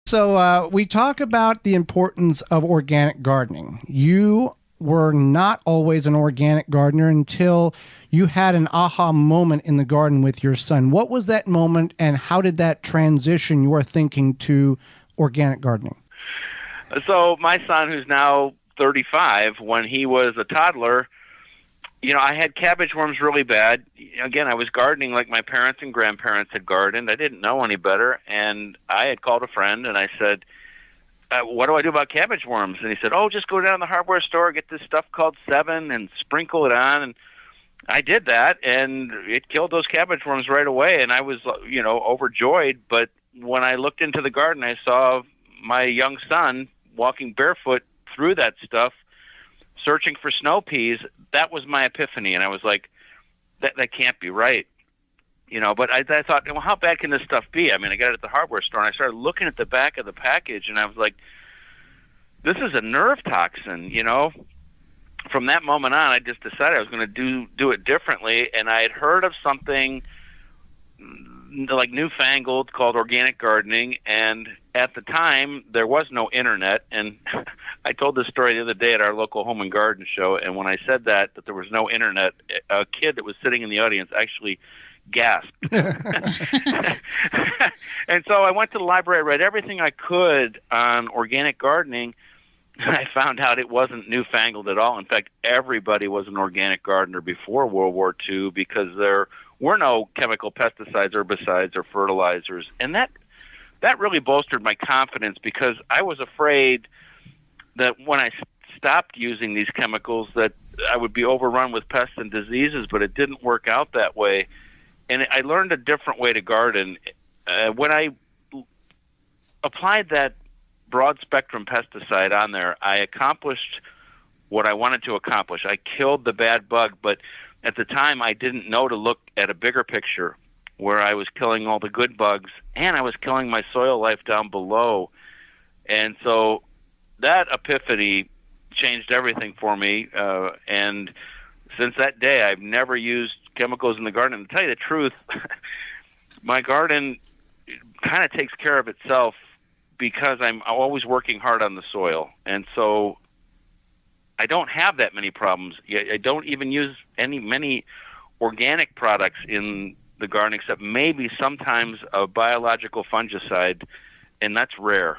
So we talk about the importance of organic gardening. You were not always an organic gardener until you had an aha moment in the garden with your son. What was that moment, and how did that transition your thinking to organic gardening? So my son, who's now 35, when he was a toddler, I had cabbage worms really bad. Again, I was gardening like my parents and grandparents had gardened. I didn't know any better, and I had called a friend, and I said, what do I do about cabbage worms? And he said, oh, just go down to the hardware store, get this stuff called Sevin, and sprinkle it on. And I did that, and it killed those cabbage worms right away, and I was, overjoyed. But when I looked into the garden, I saw my young son walking barefoot through that stuff, searching for snow peas. That was my epiphany, and I was like, that can't be right. But I thought, well, how bad can this stuff be? I mean, I got it at the hardware store, and I started looking at the back of the package, and I was like, this is a nerve toxin, From that moment on, I just decided I was going to do it differently, and I had heard of something like newfangled called organic gardening, and at the time, there was no internet, and I told this story the other day at our local home and garden show, and when I said that there was no internet, a kid that was sitting in the audience actually gasped. And so I went to the library, read everything I could on organic gardening, and I found out it wasn't newfangled at all. In fact, everybody was an organic gardener before World War II because there were no chemical pesticides, herbicides, or fertilizers. And that really bolstered my confidence because I was afraid that when I stopped using these chemicals that I would be overrun with pests and diseases, but it didn't work out that way. And I learned a different way to garden. When I applied that broad spectrum pesticide on there, I accomplished what I wanted to accomplish. I killed the bad bug, but at the time I didn't know to look at a bigger picture where I was killing all the good bugs and I was killing my soil life down below. And so that epiphany changed everything for me. And since that day, I've never used chemicals in the garden. And to tell you the truth, my garden kind of takes care of itself because I'm always working hard on the soil. And so I don't have that many problems. I don't even use many organic products in the garden except maybe sometimes a biological fungicide, and that's rare.